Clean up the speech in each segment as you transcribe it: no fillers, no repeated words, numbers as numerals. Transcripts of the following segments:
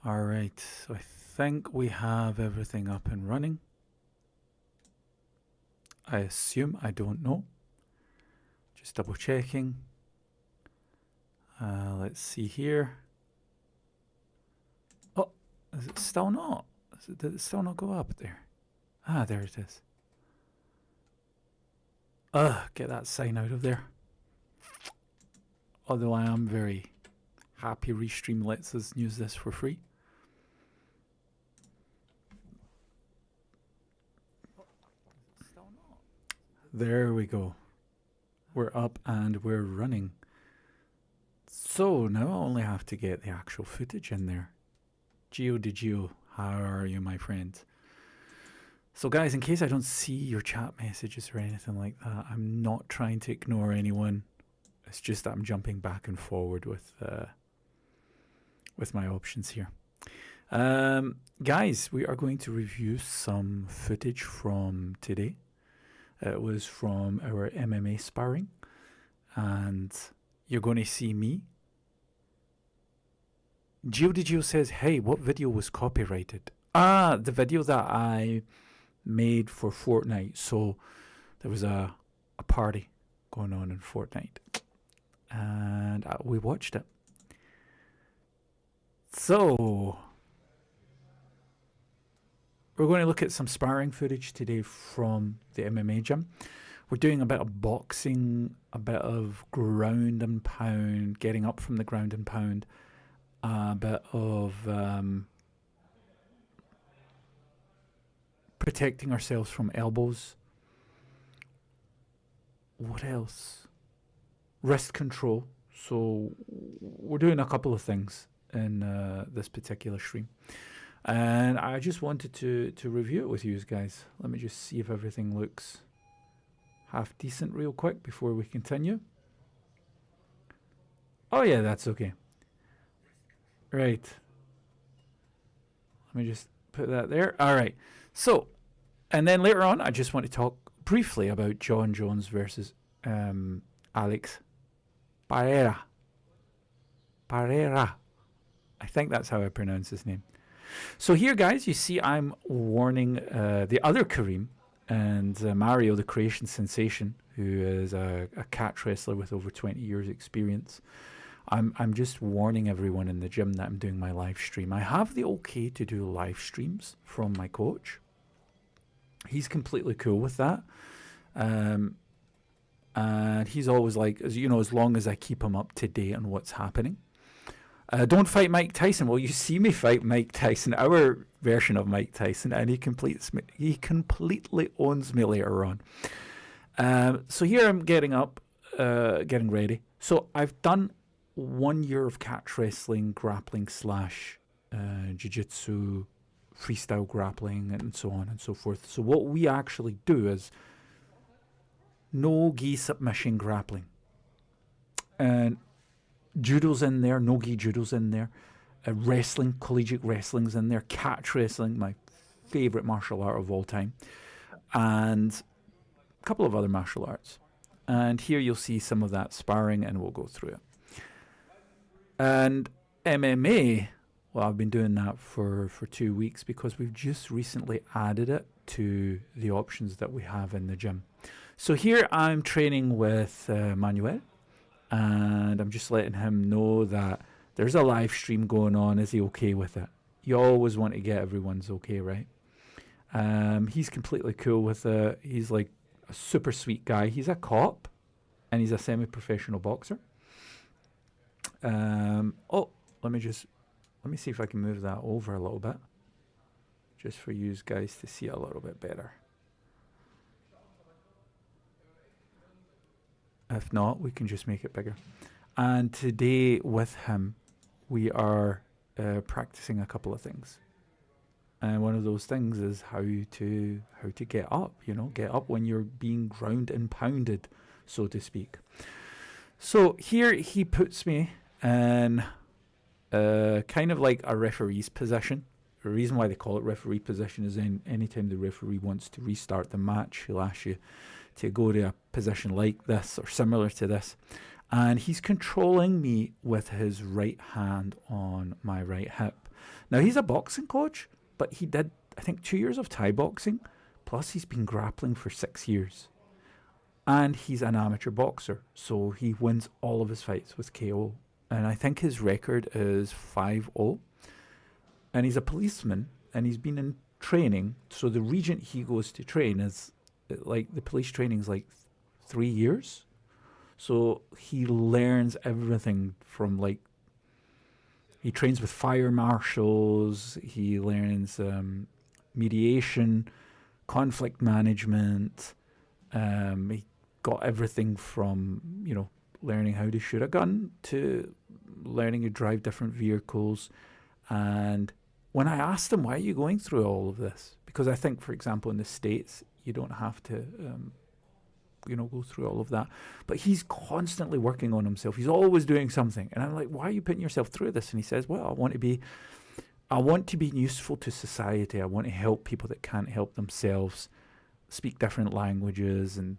All right, so I think we have everything up and running. I assume, I don't know. Just double checking. Let's see here. Oh, is it still not? Did it still not go up there? Ah, there it is. Get that sign out of there. Although I am very happy Restream lets us use this for free. There we go. We're up and we're running. So now I only have to get the actual footage in there. Geo, how are you, my friend? So guys, in case I don't see your chat messages or anything like that, I'm not trying to ignore anyone. It's just that I'm jumping back and forward with my options here. Guys, we are going to review some footage from today. It was from our MMA sparring, and you're going to see me. Geo says, hey, what video was copyrighted? Ah, the video that I made for Fortnite. So there was a party going on in Fortnite, and we watched it. So we're going to look at some sparring footage today from the MMA gym. We're doing a bit of boxing, a bit of ground and pound, getting up from the ground and pound, a bit of protecting ourselves from elbows. What else? Wrist control. So we're doing a couple of things in this particular stream. And I just wanted to review it with you guys. Let me just see if everything looks half decent real quick before we continue. Oh yeah, that's okay. Right. Let me just put that there. All right. So, and then later on, I just want to talk briefly about John Jones versus Alex Pereira. Pereira. I think that's how I pronounce his name. So here, guys, you see I'm warning the other Karim and Mario, the creation sensation, who is a catch wrestler with over 20 years experience. I'm just warning everyone in the gym that I'm doing my live stream. I have the okay to do live streams from my coach. He's completely cool with that. And he's always like, as you know, as long as I keep him up to date on what's happening. Don't fight Mike Tyson. Well, you see me fight Mike Tyson, our version of Mike Tyson, and he completely owns me later on. So here I'm getting up, getting ready. So I've done 1 year of catch wrestling, grappling / jiu-jitsu, freestyle grappling, and so on and so forth. So what we actually do is no-gi submission grappling. And judo's in there, no-gi judo's in there, wrestling, collegiate wrestling's in there, catch wrestling, my favorite martial art of all time, and a couple of other martial arts. And here you'll see some of that sparring, and we'll go through it. And MMA, well, I've been doing that for 2 weeks because we've just recently added it to the options that we have in the gym. So here I'm training with Manuel, and I'm just letting him know that there's a live stream going on. Is he okay with it? You always want to get everyone's okay, right? He's completely cool with it. He's like a super sweet guy. He's a cop, and he's a semi-professional boxer. Let me see if I can move that over a little bit, just for you guys to see a little bit better. If not, we can just make it bigger. And today with him, we are practicing a couple of things. And one of those things is how to get up, get up when you're being ground and pounded, so to speak. So here he puts me in kind of like a referee's position. The reason why they call it referee position is anytime the referee wants to restart the match, he'll ask you to go to a position like this or similar to this. And he's controlling me with his right hand on my right hip. Now, he's a boxing coach, but he did, I think, 2 years of Thai boxing, plus he's been grappling for 6 years. And he's an amateur boxer, so he wins all of his fights with KO. And I think his record is 5-0. And he's a policeman, and he's been in training. So the region he goes to train is, like, the police training is like 3 years. So he learns everything from, like, he trains with fire marshals, he learns mediation, conflict management. He got everything from, learning how to shoot a gun to learning to drive different vehicles. And when I asked him, why are you going through all of this? Because I think, for example, in the States, you don't have to, go through all of that. But he's constantly working on himself. He's always doing something. And I'm like, why are you putting yourself through this? And he says, well, I want to be useful to society. I want to help people that can't help themselves, speak different languages and,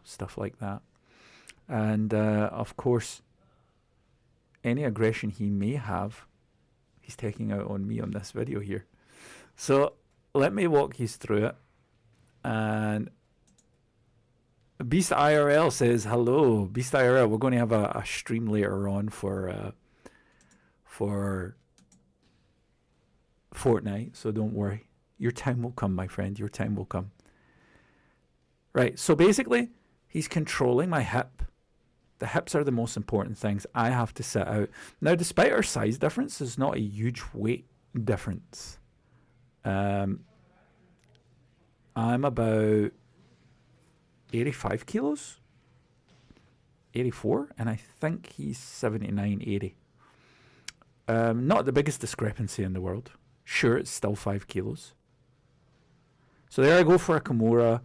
stuff like that. And, of course, any aggression he may have, he's taking out on me on this video here. So let me walk you through it. And Beast IRL says, hello, Beast IRL. We're going to have a stream later on for Fortnite, so don't worry. Your time will come, my friend. Your time will come. Right, so basically, he's controlling my hip. The hips are the most important things. I have to sit out. Now, despite our size difference, there's not a huge weight difference. I'm about 85 kilos, 84, and I think he's 79, 80. Not the biggest discrepancy in the world. Sure, it's still 5 kilos. So there I go for a Kimura.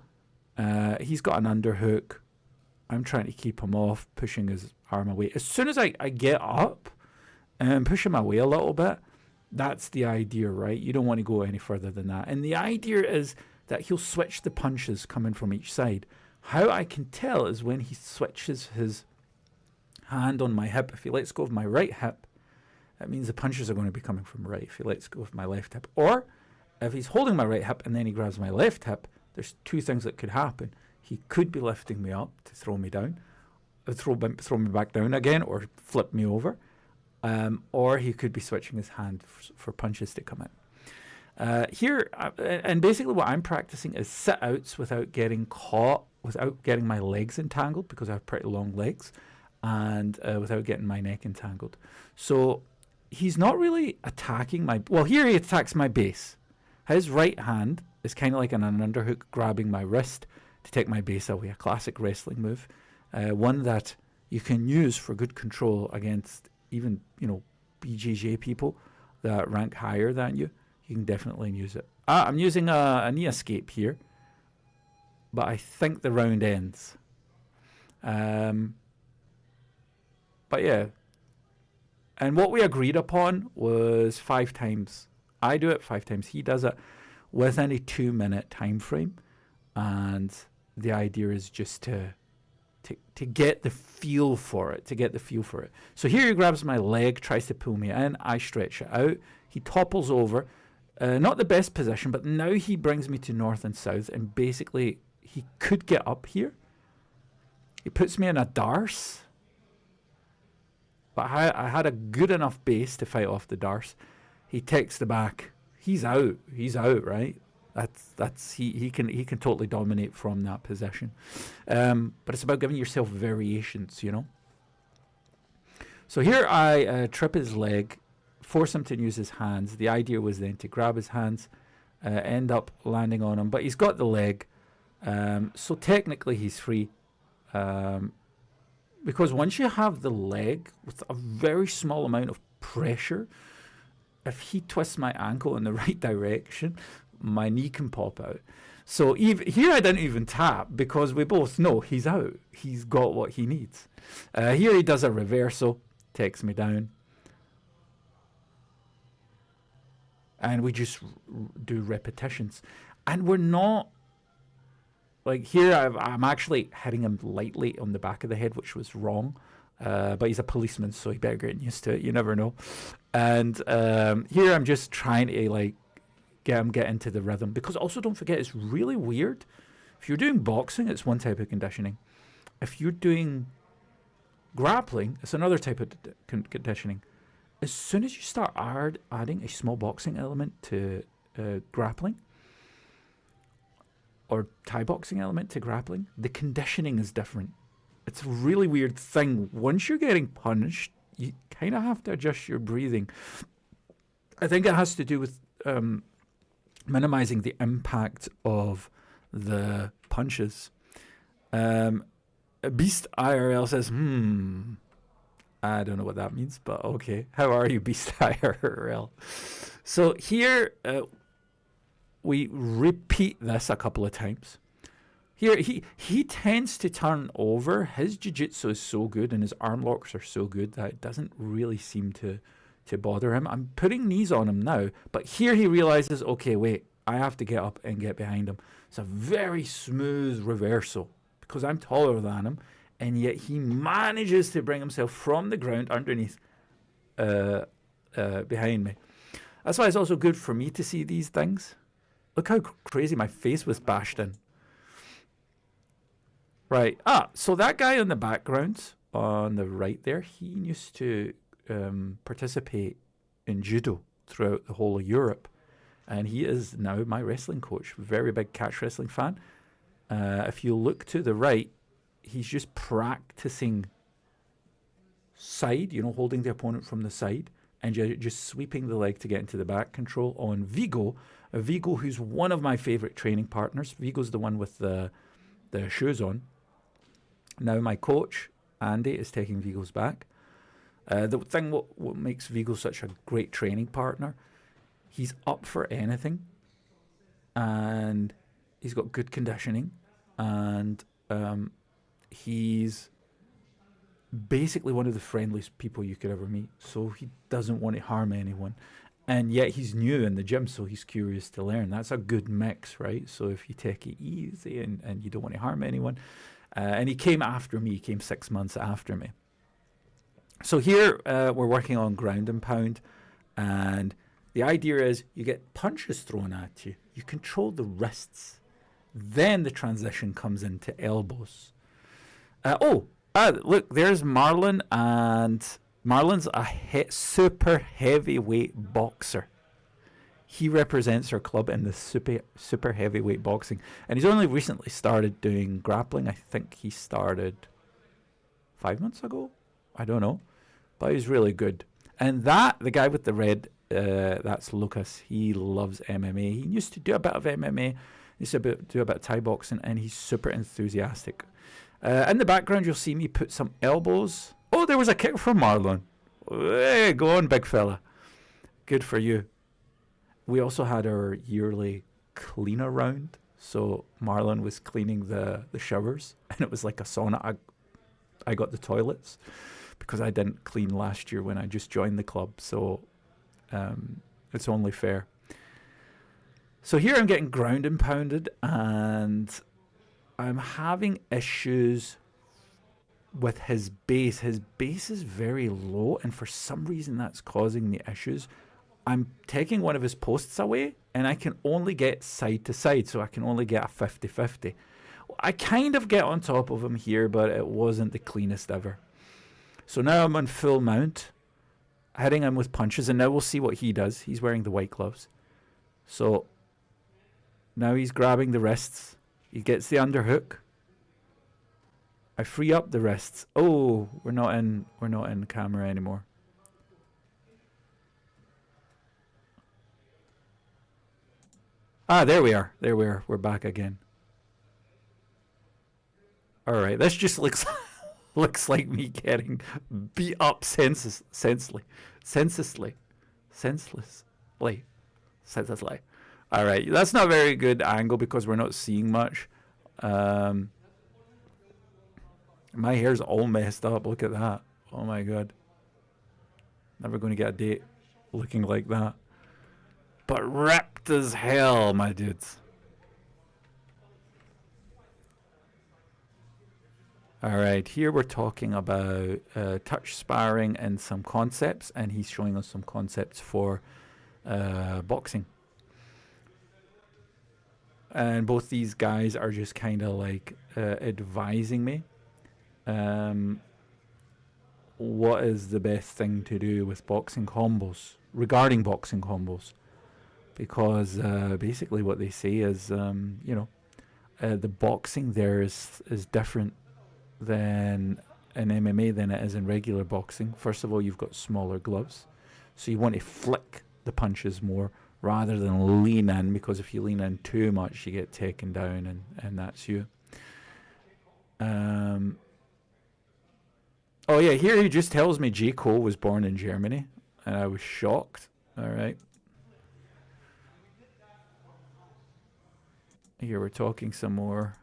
He's got an underhook. I'm trying to keep him off, pushing his arm away. As soon as I get up and push him away a little bit, that's the idea, right? You don't want to go any further than that. And the idea is that he'll switch the punches coming from each side. How I can tell is when he switches his hand on my hip. If he lets go of my right hip, that means the punches are going to be coming from right. If he lets go of my left hip, or if he's holding my right hip and then he grabs my left hip, there's two things that could happen. He could be lifting me up to throw me down, throw me back down again, or flip me over, or he could be switching his hand for punches to come in. Here, and basically what I'm practicing is sit-outs without getting caught, without getting my legs entangled, because I have pretty long legs, and without getting my neck entangled. So he's not really attacking my... Well, here he attacks my base. His right hand is kind of like an underhook grabbing my wrist to take my base away, a classic wrestling move, one that you can use for good control against even, BJJ people that rank higher than you. You can definitely use it. I'm using a knee escape here, but I think the round ends. But yeah. And what we agreed upon was 5 times. I do it 5 times. He does it within a 2-minute time frame. And the idea is just to get the feel for it, So here he grabs my leg, tries to pull me in. I stretch it out. He topples over. Not the best position, but now he brings me to north and south. And basically, he could get up here. He puts me in a darce. But I had a good enough base to fight off the darce. He takes the back. He's out. He's out, right? He can totally dominate from that position. But it's about giving yourself variations, So here I trip his leg, force him to use his hands. The idea was then to grab his hands, end up landing on him. But he's got the leg, so technically he's free. Because once you have the leg with a very small amount of pressure, if he twists my ankle in the right direction, my knee can pop out. So here I didn't even tap because we both know he's out. He's got what he needs. Here he does a reversal, takes me down. And we just do repetitions. And we're not... Like here I'm actually hitting him lightly on the back of the head, which was wrong. But he's a policeman, so he better get used to it. You never know. And here I'm just trying to like get into the rhythm, because also don't forget, it's really weird. If you're doing boxing, it's one type of conditioning. If you're doing grappling, it's another type of conditioning. As soon as you start adding a small boxing element to grappling, or Thai boxing element to grappling, the conditioning is different. It's a really weird thing. Once you're getting punched, you kind of have to adjust your breathing. I think it has to do with minimizing the impact of the punches. Beast IRL says, I don't know what that means, but okay. How are you, Beast IRL? So here, we repeat this a couple of times. Here, he tends to turn over. His jiu-jitsu is so good and his arm locks are so good that it doesn't really seem to bother him. I'm putting knees on him now, but here he realizes, okay, wait, I have to get up and get behind him. It's a very smooth reversal because I'm taller than him, and yet he manages to bring himself from the ground underneath behind me. That's why it's also good for me to see these things. Look how crazy my face was bashed in. Right. So that guy in the background on the right there, he used to participate in judo throughout the whole of Europe. And he is now my wrestling coach. Very big catch wrestling fan. If you look to the right, he's just practicing side, holding the opponent from the side, and just sweeping the leg to get into the back control on Vigo. Vigo, who's one of my favorite training partners. Vigo's the one with the shoes on. Now my coach, Andy, is taking Vigo's back. The thing what makes Vigo such a great training partner, he's up for anything, and he's got good conditioning, and he's basically one of the friendliest people you could ever meet. So he doesn't want to harm anyone, and yet he's new in the gym, so he's curious to learn. That's a good mix, right? So if you take it easy and you don't want to harm anyone, and he came after me, he came 6 months after me. So here we're working on ground and pound, and the idea is you get punches thrown at you, you control the wrists, then the transition comes into elbows. Look, there's Marlon, and Marlon's a super heavyweight boxer. He represents our club in the super heavyweight boxing, and he's only recently started doing grappling. I think he started 5 months ago. I don't know, but he's really good. And the guy with the red, that's Lucas. He loves MMA. He used to do a bit of MMA. He used to do a bit of Thai boxing, and he's super enthusiastic. In the background, you'll see me put some elbows. Oh, there was a kick from Marlon. Hey, go on, big fella. Good for you. We also had our yearly cleaner round. So Marlon was cleaning the showers, and it was like a sauna. I got the toilets because I didn't clean last year when I just joined the club. So it's only fair. So here I'm getting ground and pounded, and I'm having issues with his base. His base is very low, and for some reason that's causing me issues. I'm taking one of his posts away, and I can only get side to side, so I can only get a 50-50. I kind of get on top of him here, but it wasn't the cleanest ever. So now I'm on full mount, hitting him with punches, and now we'll see what he does. He's wearing the white gloves. So now he's grabbing the wrists. He gets the underhook. I free up the wrists. Oh, we're not in camera anymore. There we are. We're back again. All right, this just looks like me getting beat up senselessly. All right, that's not a very good angle because we're not seeing much. My hair's all messed up. Look at that. Oh my god. Never going to get a date looking like that. But ripped as hell, my dudes. All right, here we're talking about touch sparring and some concepts, and he's showing us some concepts for boxing. And both these guys are just kind of like advising me what is the best thing to do with boxing combos, regarding boxing combos. Because basically what they say is, the boxing there is different than in MMA than it is in regular boxing. First of all, you've got smaller gloves, so you want to flick the punches more rather than lean in, because if you lean in too much, you get taken down, and that's you. Oh yeah, here he just tells me J. Cole was born in Germany, and I was shocked. All right. Here we're talking some more.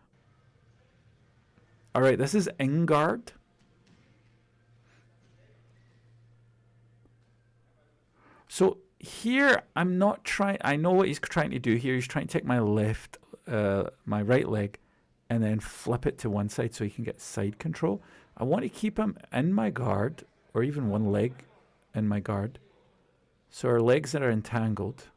All right, this is Ingard. So here I'm not trying. I know what he's trying to do here. He's trying to take my my right leg, and then flip it to one side so he can get side control. I want to keep him in my guard, or even one leg in my guard, so our legs that are entangled.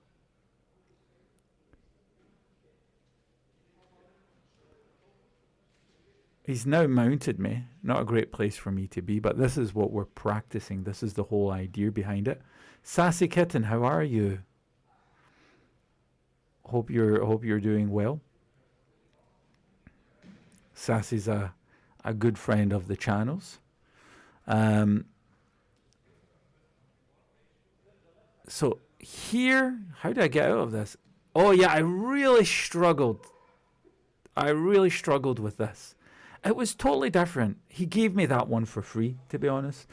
He's now mounted me. Not a great place for me to be, but this is what we're practicing. This is the whole idea behind it. Sassy Kitten, how are you? Hope you're doing well. Sassy's a good friend of the channels. So here, how did I get out of this? Oh yeah, I really struggled with this. It was totally different. He gave me that one for free, to be honest.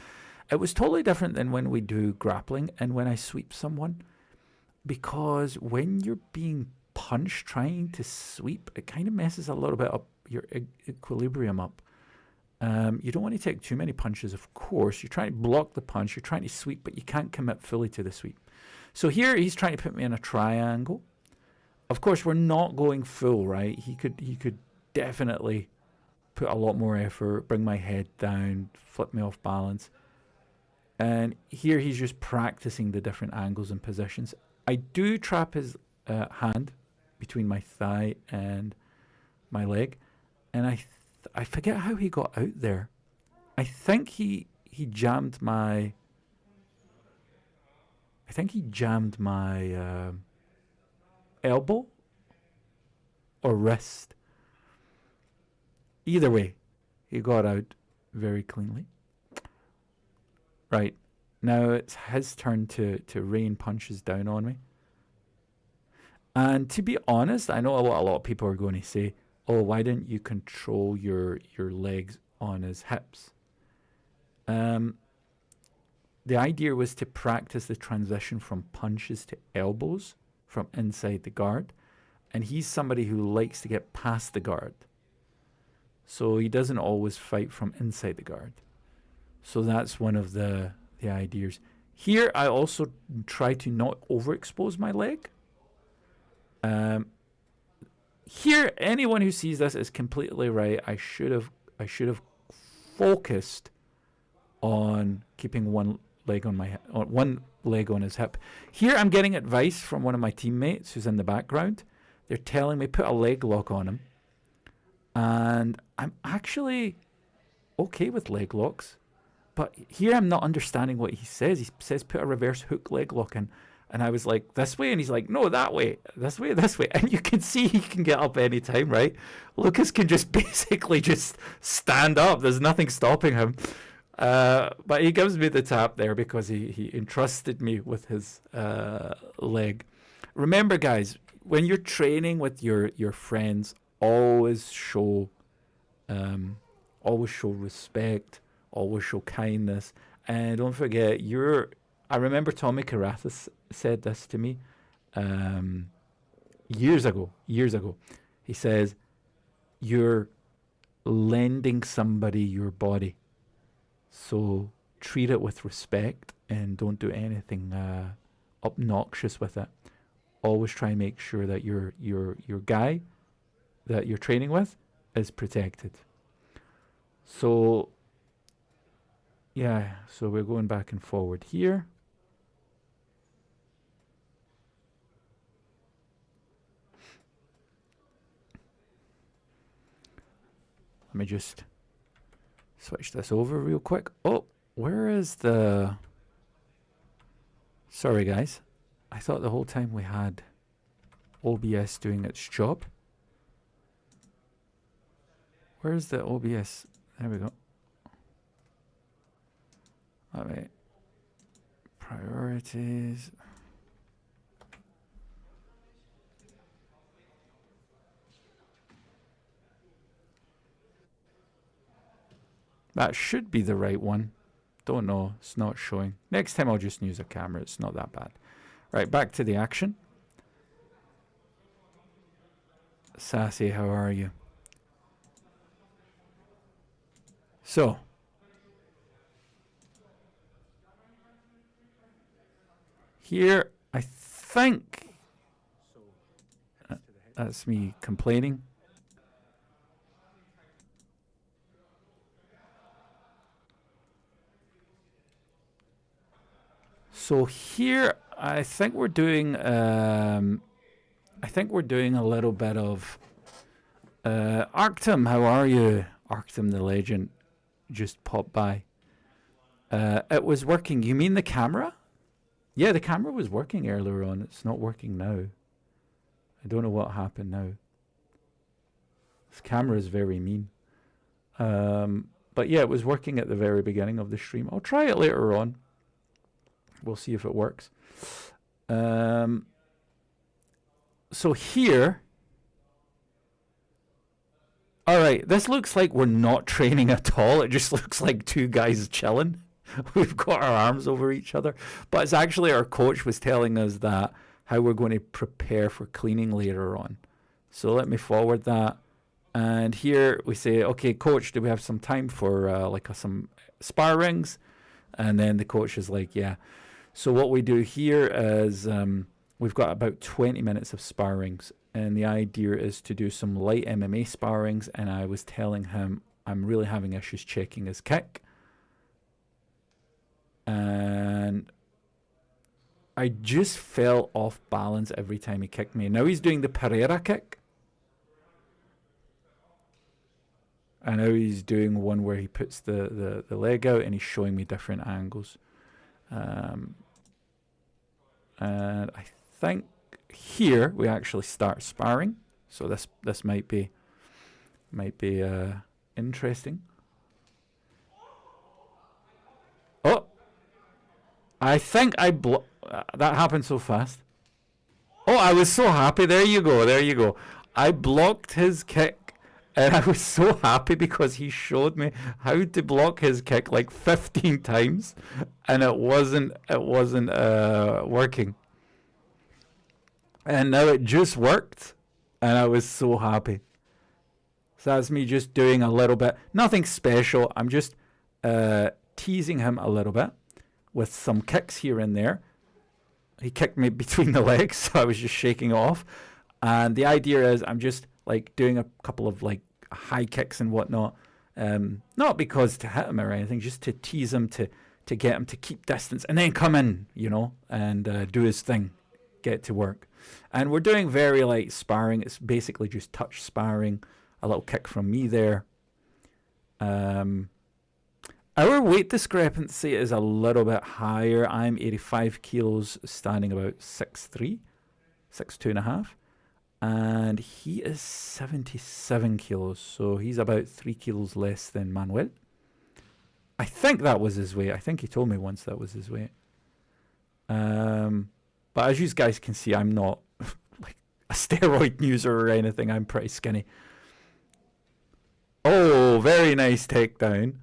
It was totally different than when we do grappling and when I sweep someone. Because when you're being punched trying to sweep, it kind of messes a little bit up your equilibrium up. You don't want to take too many punches, of course. You're trying to block the punch. You're trying to sweep, but you can't commit fully to the sweep. So here he's trying to put me in a triangle. Of course, we're not going full, right? He could definitely put a lot more effort, bring my head down, flip me off balance. And here he's just practicing the different angles and positions. I do trap his hand between my thigh and my leg, and I forget how he got out there. I think he jammed my elbow or wrist. Either way, he got out very cleanly. Right, now it's his turn to rain punches down on me. And to be honest, I know a lot of people are going to say, oh, why didn't you control your legs on his hips? The idea was to practice the transition from punches to elbows from inside the guard. And he's somebody who likes to get past the guard. So he doesn't always fight from inside the guard. So that's one of the ideas. Here, I also try to not overexpose my leg. Here, anyone who sees this is completely right. I should have focused on keeping one leg on his hip. Here, I'm getting advice from one of my teammates who's in the background. They're telling me put a leg lock on him. And I'm actually okay with leg locks. But here I'm not understanding what he says. He says put a reverse hook leg lock in. And I was like, this way? And he's like, no, that way. This way, this way. And you can see he can get up anytime, right? Lucas can just basically just stand up. There's nothing stopping him. But he gives me the tap there because he entrusted me with his leg. Remember, guys, when you're training with your friends, always show respect, always show kindness, and don't forget I remember Tommy Karathis said this to me years ago. He says, you're lending somebody your body, so treat it with respect and don't do anything obnoxious with it. Always try and make sure that your guy that you're training with is protected. So, yeah, so we're going back and forward here. Let me just switch this over real quick. Oh, where is the... Sorry, guys. I thought the whole time we had OBS doing its job. Where's the OBS? There we go. All right. Priorities. That should be the right one. Don't know. It's not showing. Next time I'll just use a camera. It's not that bad. Right, back to the action. Sassy, how are you? So. Here, I think... that's me complaining. So here, I think we're doing a little bit of Arctum. How are you? Arctum the legend just popped by. It was working. You mean the camera? Yeah, the camera was working earlier on. It's not working now. I don't know what happened now. This camera is very mean. But yeah, it was working at the very beginning of the stream. I'll try it later on. We'll see if it works. So here... Alright, this looks like we're not training at all. It just looks like two guys chilling. We've got our arms over each other. But it's actually our coach was telling us that how we're going to prepare for cleaning later on. So let me forward that. And here we say, okay, coach, do we have some time for some sparrings? And then the coach is like, yeah. So what we do here is we've got about 20 minutes of sparrings. And the idea is to do some light MMA sparrings. And I was telling him I'm really having issues checking his kick. And I just fell off balance every time he kicked me. Now he's doing the pereira kick. And now he's doing one where he puts the leg out and he's showing me different angles. And I think here we actually start sparring. So this might be interesting. Oh, I think that happened so fast. Oh, I was so happy. There you go. There you go. I blocked his kick. And I was so happy because he showed me how to block his kick like 15 times, and it wasn't working. And now it just worked, and I was so happy. So that's me just doing a little bit, nothing special. I'm just teasing him a little bit with some kicks here and there. He kicked me between the legs, so I was just shaking it off. And the idea is I'm just like doing a couple of like high kicks and whatnot, not because to hit him or anything, just to tease him, to get him to keep distance and then come in, and do his thing, get to work. And we're doing very light sparring. It's basically just touch sparring, a little kick from me there. Our weight discrepancy is a little bit higher. I'm 85 kilos, standing about 6'3", 6'2.5". And he is 77 kilos, so he's about 3 kilos less than Manuel. I think that was his weight. I think he told me once that was his weight. But as you guys can see, I'm not like a steroid user or anything. I'm pretty skinny. Oh, very nice takedown.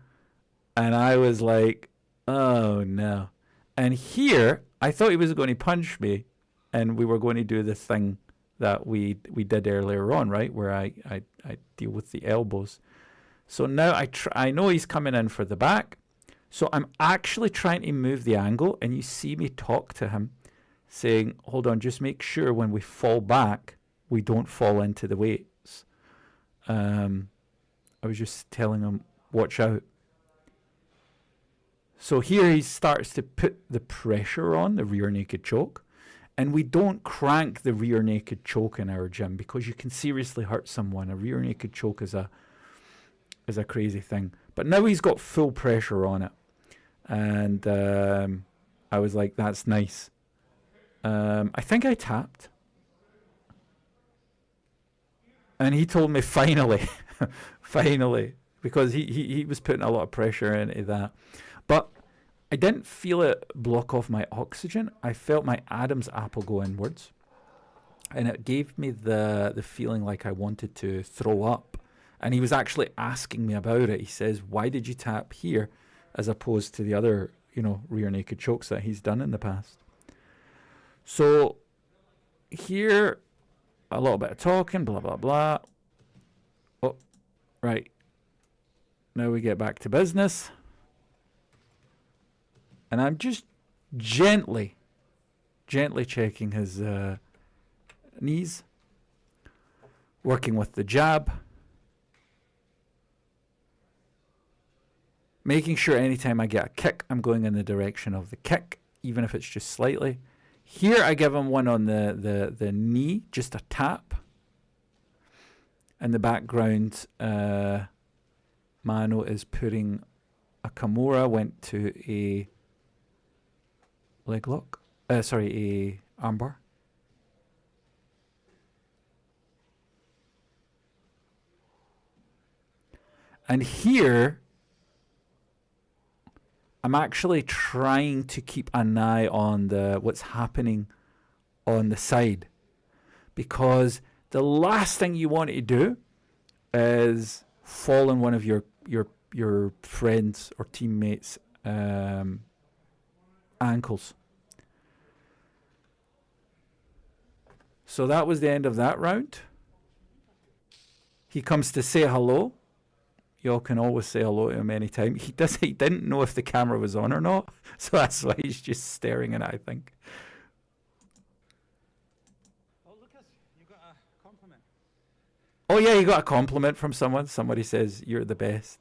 And I was like, oh no. And here, I thought he was going to punch me, and we were going to do the thing that we did earlier on, right, where I deal with the elbows. So now I know he's coming in for the back, so I'm actually trying to move the angle, and you see me talk to him saying, hold on, just make sure when we fall back we don't fall into the weights. I was just telling him watch out. So here he starts to put the pressure on the rear naked choke. And we don't crank the rear naked choke in our gym because you can seriously hurt someone. A rear naked choke is a crazy thing. But now he's got full pressure on it. And I was like, that's nice. I think I tapped. And he told me finally, finally, because he was putting a lot of pressure into that. But I didn't feel it block off my oxygen. I felt my Adam's apple go inwards. And it gave me the feeling like I wanted to throw up. And he was actually asking me about it. He says, why did you tap here as opposed to the other, rear naked chokes that he's done in the past? So here, a little bit of talking, blah, blah, blah. Oh, right. Now we get back to business. And I'm just gently checking his knees, working with the jab, making sure anytime I get a kick, I'm going in the direction of the kick, even if it's just slightly. Here I give him one on the knee, just a tap. In the background, Mano is putting a Kimura, went to a leg lock. A armbar. And here, I'm actually trying to keep an eye on what's happening on the side, because the last thing you want to do is fall on one of your friends or teammates' ankles. So that was the end of that round. He comes to say hello. Y'all can always say hello to him anytime. He didn't know if the camera was on or not, so that's why he's just staring at it, I think. Oh, Lucas, you got a compliment. Oh yeah, you got a compliment from someone. Somebody says you're the best.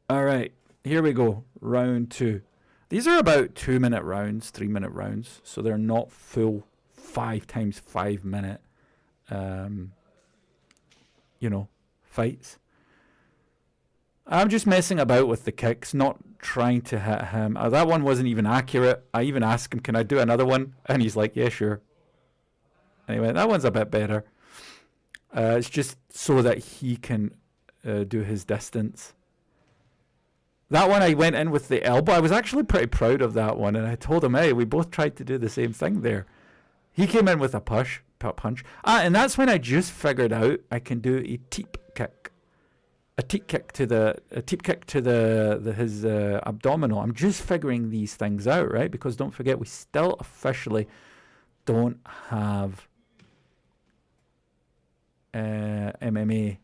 All right, here we go. Round 2. These are about 2-minute rounds, 3-minute rounds, so they're not full 5 times 5 minute fights. I'm just messing about with the kicks, not trying to hit him. That one wasn't even accurate. I even asked him, can I do another one? And he's like, yeah, sure. Anyway, that one's a bit better. It's just so that he can do his distance. That one I went in with the elbow. I was actually pretty proud of that one. And I told him, hey, we both tried to do the same thing there. He came in with a punch. And that's when I just figured out I can do a teep kick. A teep kick to his abdominal. I'm just figuring these things out, right? Because don't forget, we still officially don't have MMA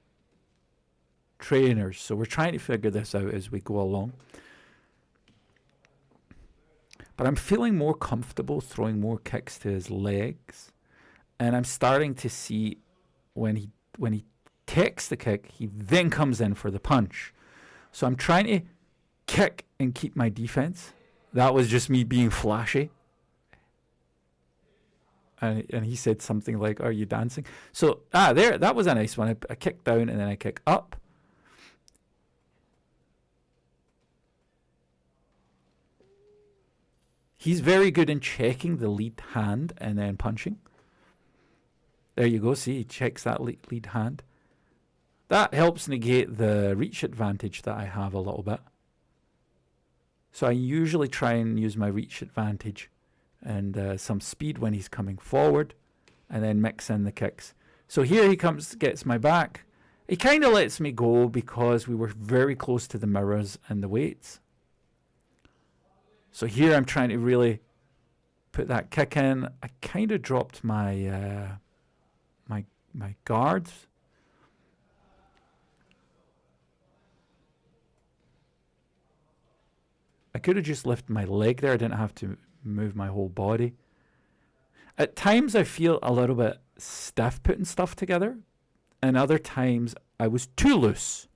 trainers. So we're trying to figure this out as we go along. But I'm feeling more comfortable throwing more kicks to his legs. And I'm starting to see when he takes the kick, he then comes in for the punch. So I'm trying to kick and keep my defense. That was just me being flashy. And he said something like, are you dancing? So, that was a nice one. I kick down and then I kick up. He's very good in checking the lead hand and then punching. There you go. See, he checks that lead hand. That helps negate the reach advantage that I have a little bit. So I usually try and use my reach advantage and some speed when he's coming forward, and then mix in the kicks. So here he comes, gets my back. He kind of lets me go because we were very close to the mirrors and the weights. So here I'm trying to really put that kick in. I kind of dropped my my guards. I could have just lifted my leg there. I didn't have to move my whole body. At times I feel a little bit stiff putting stuff together, and other times I was too loose.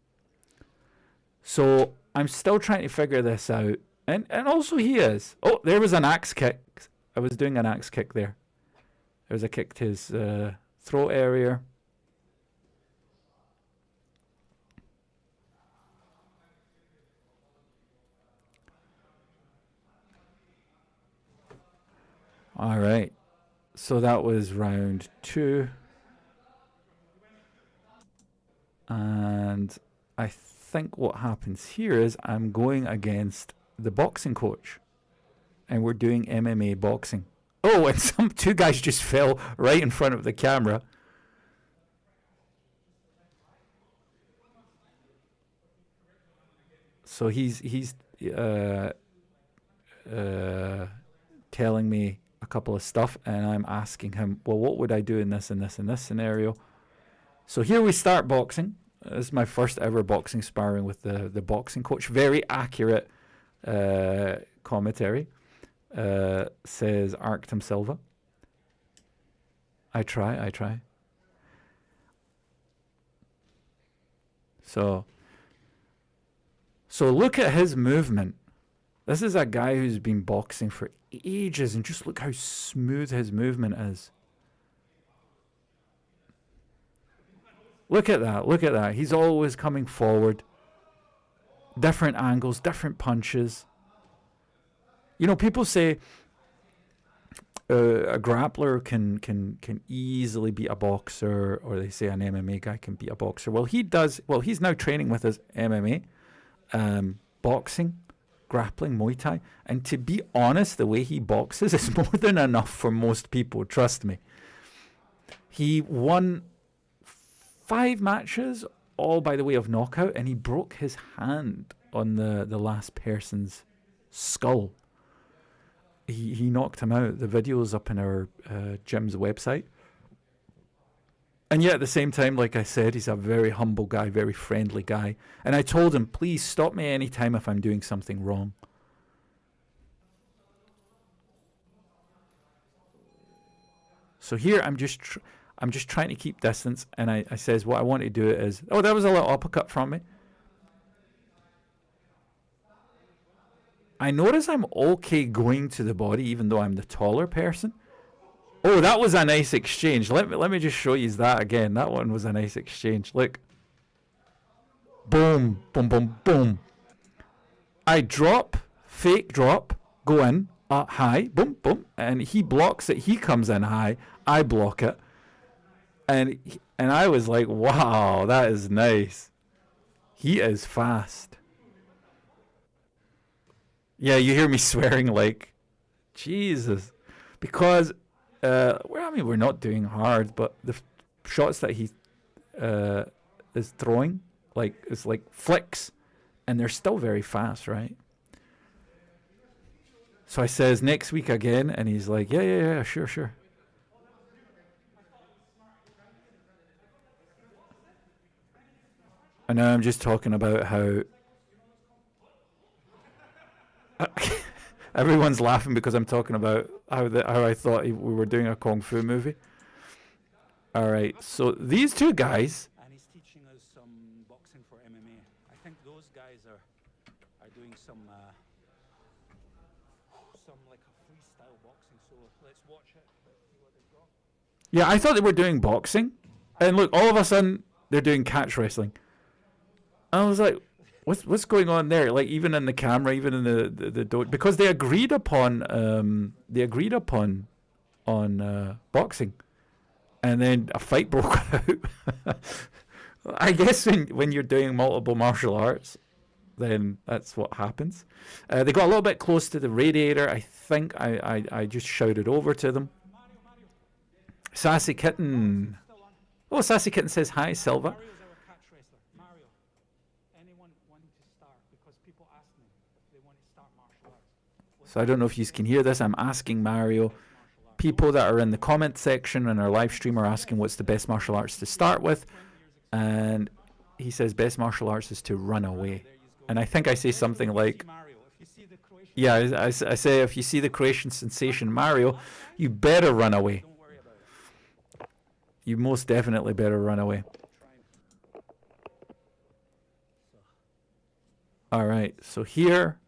So I'm still trying to figure this out. And also he is. Oh, there was an axe kick. I was doing an axe kick there. There's a kick to his throat area. All right. So that was round 2. And I think what happens here is I'm going against the boxing coach. And we're doing MMA boxing. Oh, and some 2 guys just fell right in front of the camera. So he's telling me a couple of stuff, and I'm asking him, well, what would I do in this and this and this scenario? So here we start boxing. This is my first ever boxing sparring with the boxing coach. Very accurate commentary. Says Arctum Silva. I try. So look at his movement. This is a guy who's been boxing for ages, and just look how smooth his movement is. Look at that. He's always coming forward. Different angles, different punches. You know, people say a grappler can easily beat a boxer, or they say an MMA guy can beat a boxer. Well, he does. Well, he's now training with his MMA, boxing, grappling, Muay Thai. And to be honest, the way he boxes is more than enough for most people, trust me. He won 5 matches, all by the way of knockout, and he broke his hand on the last person's skull. He knocked him out. The video's up in our gym's website. And yet at the same time, like I said, he's a very humble guy, very friendly guy. And I told him, please stop me anytime if I'm doing something wrong. So here I'm just trying to keep distance, and I says what I want to do is, oh, that was a little uppercut from me. I notice I'm okay going to the body, even though I'm the taller person. Oh, that was a nice exchange. Let me just show you that again. That one was a nice exchange. Look. Boom, boom, boom, boom. I drop, fake drop, go in, high, boom, boom, and he blocks it. He comes in high, I block it. And I was like, wow, that is nice. He is fast. Yeah, you hear me swearing like, Jesus. Because, we're not doing hard, but the shots that he is throwing, it's like flicks, and they're still very fast, right? So I says, next week again, and he's like, yeah, sure. And now I'm just talking about how everyone's laughing because I'm talking about how I thought we were doing a Kung Fu movie. All right, so these 2 guys. And he's teaching us some boxing for MMA. I think those guys are doing some like a freestyle boxing. So let's watch it. Let's see what they've got. Yeah, I thought they were doing boxing, and look, all of a sudden they're doing catch wrestling. I was like, what's going on there? Like, even in the camera, even in the because they agreed upon on boxing, and then a fight broke out. I guess when you're doing multiple martial arts, then that's what happens. They got a little bit close to the radiator. I think I just shouted over to them. Sassy Kitten. Oh, Sassy Kitten says hi, Silva. So I don't know if you can hear this. I'm asking Mario. People that are in the comment section in our live stream are asking what's the best martial arts to start with. And he says best martial arts is to run away. And I think I say something like, yeah, I say if you see the Croatian sensation Mario, you better run away. You most definitely better run away. All right, so here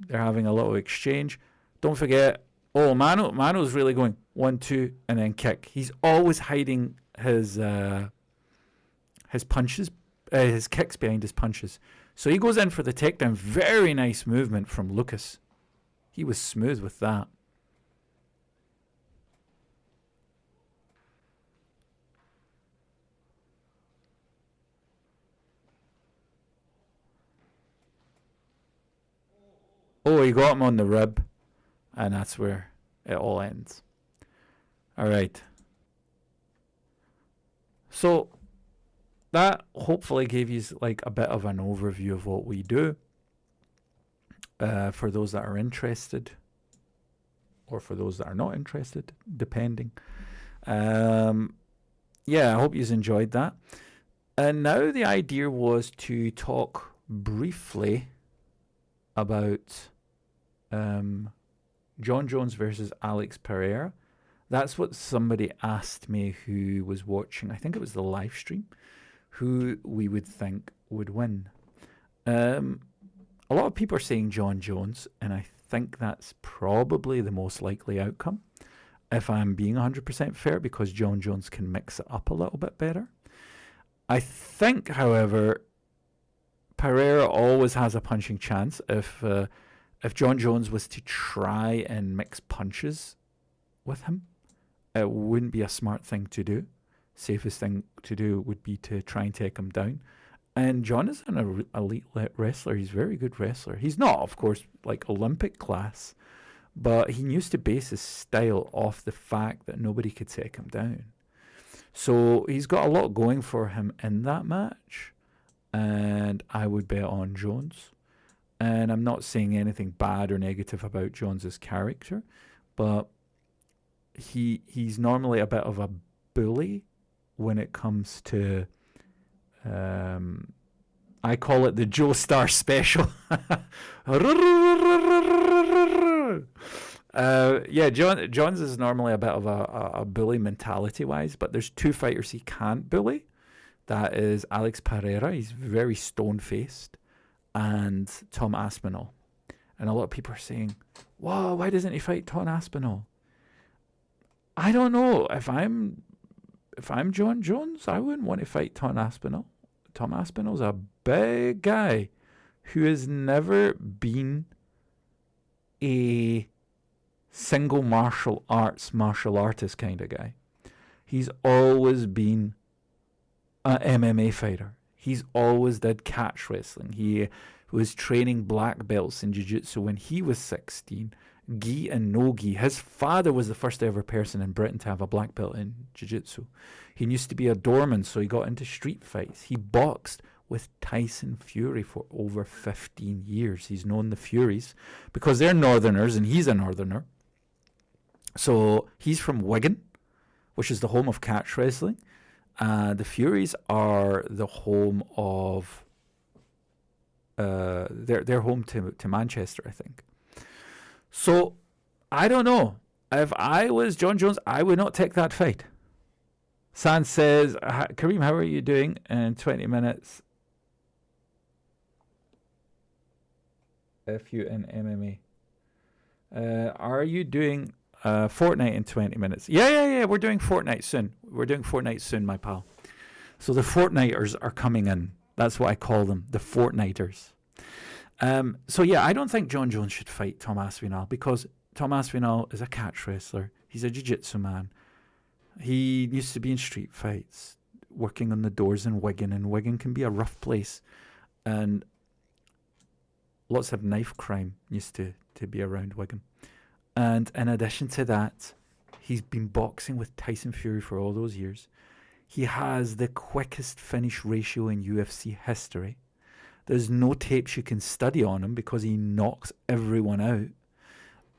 they're having a little exchange. Don't forget, oh, Mano's really going 1, 2, and then kick. He's always hiding his punches, his kicks behind his punches. So he goes in for the takedown. Very nice movement from Lucas. He was smooth with that. Oh, he got him on the rib. And that's where it all ends. All right. So that hopefully gave you like a bit of an overview of what we do. For those that are interested, or for those that are not interested, depending. Yeah, I hope you enjoyed that. And now the idea was to talk briefly about John Jones versus Alex Pereira. That's what somebody asked me who was watching, I think it was the live stream, who we would think would win. A lot of people are saying John Jones, and I think that's probably the most likely outcome, if I'm being 100% fair, because John Jones can mix it up a little bit better. I think, however, Pereira always has a punching chance. If John Jones was to try and mix punches with him, it wouldn't be a smart thing to do. Safest thing to do would be to try and take him down. And John is an elite wrestler. He's a very good wrestler. He's not, of course, like Olympic class, but he used to base his style off the fact that nobody could take him down. So he's got a lot going for him in that match, and I would bet on Jones. And I'm not saying anything bad or negative about Jones's character, but he's normally a bit of a bully when it comes to I call it the Joe Star special. Yeah, Jones is normally a bit of a bully mentality wise, but there's two fighters he can't bully. That is Alex Pereira. He's very stone faced, and Tom Aspinall. And a lot of people are saying, "Whoa, why doesn't he fight Tom Aspinall?" I don't know. If I'm John Jones, I wouldn't want to fight Tom Aspinall. Tom Aspinall's a big guy who has never been a single martial artist kind of guy. He's always been an MMA fighter. He's always did catch wrestling. He was training black belts in jiu-jitsu when he was 16. Gi and no gi. His father was the first ever person in Britain to have a black belt in jiu-jitsu. He used to be a doorman, so he got into street fights. He boxed with Tyson Fury for over 15 years. He's known the Furies because they're northerners and he's a northerner. So he's from Wigan, which is the home of catch wrestling. The Furies are the home of they're home to Manchester, I think. So I don't know. If I was John Jones, I would not take that fight. San says, Karim, how are you doing in 20 minutes? If you in MMA. Are you doing Fortnite in 20 minutes? Yeah. We're doing Fortnite soon. My pal. So the Fortniters are coming in. That's what I call them, the Fortniters. So yeah, I don't think John Jones should fight Tom Aspinall because Tom Aspinall is a catch wrestler. He's a jiu-jitsu man. He used to be in street fights, working on the doors in Wigan, and Wigan can be a rough place. And lots of knife crime used to be around Wigan. And in addition to that, he's been boxing with Tyson Fury for all those years. He has the quickest finish ratio in UFC history. There's no tapes you can study on him because he knocks everyone out.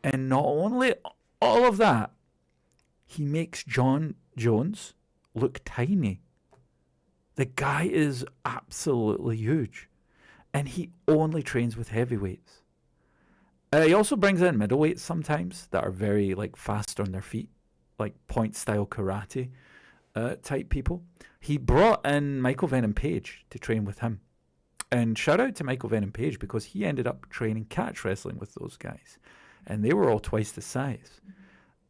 And not only all of that, he makes John Jones look tiny. The guy is absolutely huge. And he only trains with heavyweights. He also brings in middleweights sometimes that are very fast on their feet, like point style karate type people. He brought in Michael Venom Page to train with him. And shout out to Michael Venom Page, because he ended up training catch wrestling with those guys. And they were all twice the size.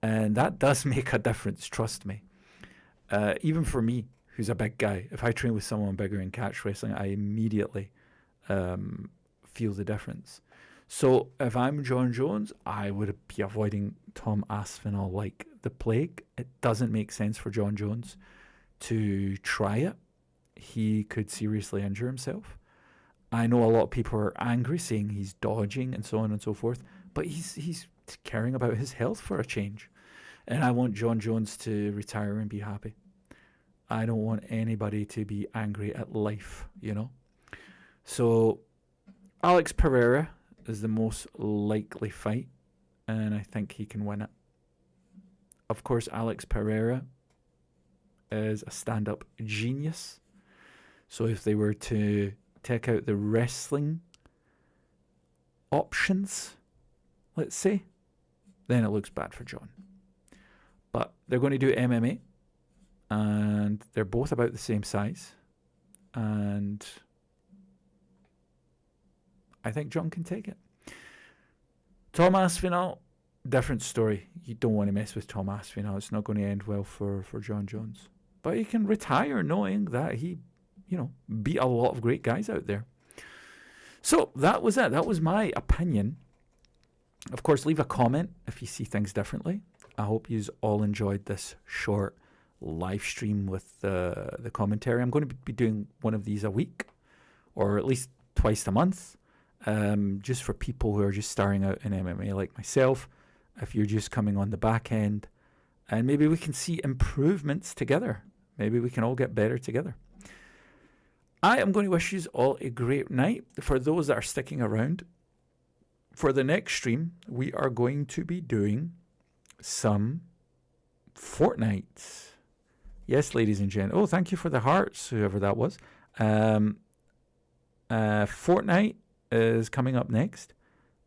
And that does make a difference, trust me. Even for me, who's a big guy, if I train with someone bigger in catch wrestling, I immediately feel the difference. So if I'm John Jones, I would be avoiding Tom Aspinall like the plague. It doesn't make sense for John Jones to try it. He could seriously injure himself. I know a lot of people are angry, saying he's dodging and so on and so forth, but he's caring about his health for a change. And I want John Jones to retire and be happy. I don't want anybody to be angry at life, you know. So Alex Pereira is the most likely fight, and I think he can win it. Of course, Alex Pereira is a stand-up genius. So if they were to take out the wrestling options, let's say, then it looks bad for John. But they're going to do MMA, and they're both about the same size, and I think John can take it. Tom Aspinall, different story. You don't want to mess with Tom Aspinall. It's not going to end well for John Jones. But he can retire knowing that he, beat a lot of great guys out there. So that was it. That was my opinion. Of course, leave a comment if you see things differently. I hope you all enjoyed this short live stream with the commentary. I'm going to be doing one of these a week, or at least twice a month, just for people who are just starting out in MMA like myself. If you're just coming on the back end, and maybe we can see improvements together. Maybe we can all get better together. I am going to wish you all a great night. For those that are sticking around, for the next stream, we are going to be doing some Fortnite. Yes, ladies and gentlemen. Oh, thank you for the hearts, whoever that was. Fortnite is coming up next.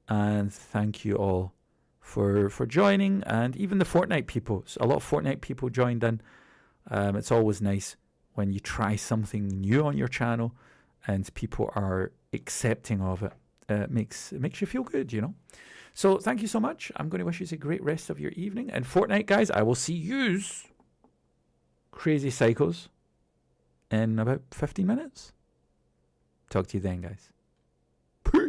And thank you all for joining. And even the Fortnite people. A lot of Fortnite people joined in. It's always nice when you try something new on your channel and people are accepting of it. It makes you feel good, So thank you so much. I'm going to wish you a great rest of your evening. And Fortnite, guys, I will see yous, crazy psychos, in about 15 minutes. Talk to you then, guys.